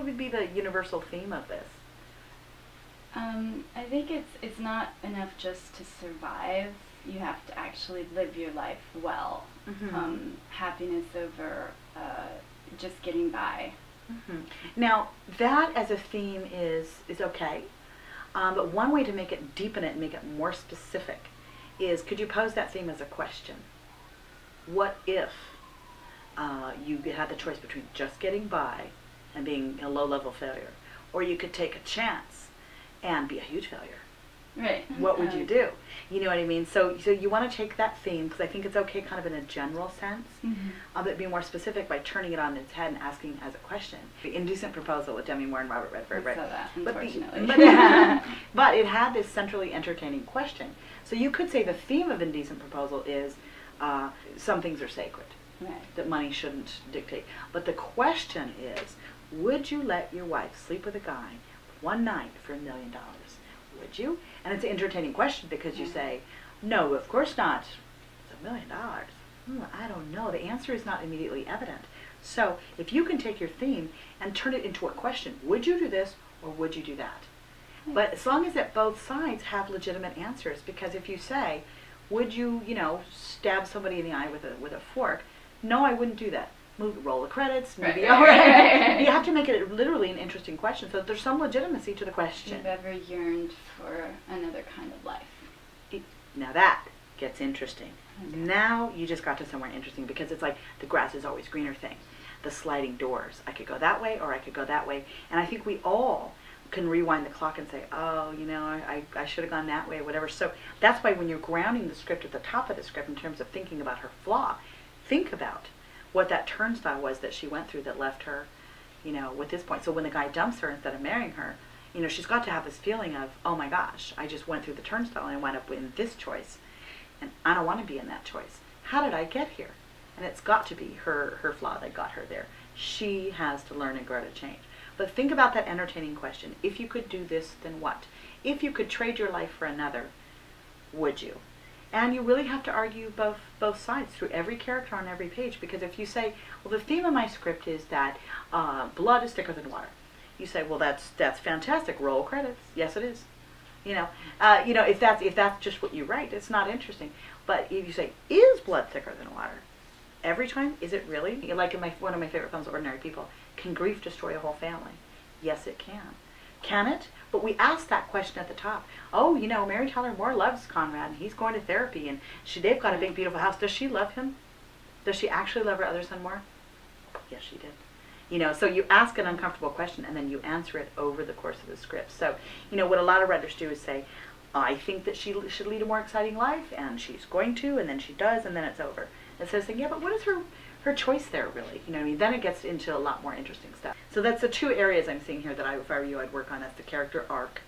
would be the universal theme of this? I think it's not enough just to survive. You have to actually live your life well. Happiness over just getting by. Now, that as a theme is okay, but one way to make it, deepen it and make it more specific is, could you pose that theme as a question? What if you had the choice between just getting by and being a low-level failure, or you could take a chance and be a huge failure? Right. What would you do? You know what I mean? So you want to take that theme, because I think it's okay kind of in a general sense, but be more specific by turning it on its head and asking as a question. The Indecent Proposal with Demi Moore and Robert Redford, right? I saw that, unfortunately. But it had this centrally entertaining question. So you could say the theme of Indecent Proposal is some things are sacred, that money shouldn't dictate. But the question is, would you let your wife sleep with a guy one night for $1 million? Would you? And it's an entertaining question, because you say, no, of course not. It's $1 million. I don't know. The answer is not immediately evident. So if you can take your theme and turn it into a question, would you do this or would you do that? But as long as that both sides have legitimate answers, because if you say, would you, stab somebody in the eye with a fork? No, I wouldn't do that. Roll the credits, maybe. You have to make it literally an interesting question, so there's some legitimacy to the question. You've ever yearned for another kind of life? Now that gets interesting. Now you just got to somewhere interesting, because it's like the grass is always greener thing. The sliding doors. I could go that way or I could go that way. And I think we all can rewind the clock and say, oh, I should have gone that way or whatever. So that's why when you're grounding the script at the top of the script in terms of thinking about her flaw, think about what that turnstile was that she went through that left her, with this point. So when the guy dumps her instead of marrying her, she's got to have this feeling of, oh my gosh, I just went through the turnstile and I wound up in this choice. And I don't want to be in that choice. How did I get here? And it's got to be her flaw that got her there. She has to learn and grow to change. But think about that entertaining question. If you could do this, then what? If you could trade your life for another, would you? And you really have to argue both sides through every character on every page, because if you say, well, the theme of my script is that blood is thicker than water, you say, well, that's fantastic. Roll credits. Yes, it is. If that's just what you write, it's not interesting. But if you say, is blood thicker than water? Every time, is it really? Like in one of my favorite films, Ordinary People, can grief destroy a whole family? Yes, it can. Can it? But we asked that question at the top. Oh, Mary Tyler Moore loves Conrad, and he's going to therapy, and they've got a big, beautiful house. Does she love him? Does she actually love her other son more? Yes, she did. So you ask an uncomfortable question, and then you answer it over the course of the script. So, what a lot of writers do is say, I think that she should lead a more exciting life, and she's going to, and then she does, and then it's over. Instead of saying, yeah, but what is her choice there, really? Then it gets into a lot more interesting stuff. So that's the two areas I'm seeing here that if I were you, I'd work on. That's the character arc,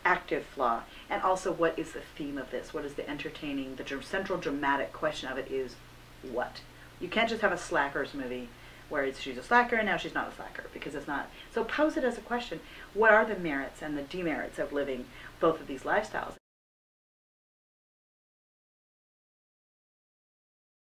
active flaw, and also what is the theme of this? What is the entertaining, the central dramatic question of it is what? You can't just have a slackers movie where she's a slacker and now she's not a slacker, because it's not. So pose it as a question. What are the merits and the demerits of living both of these lifestyles?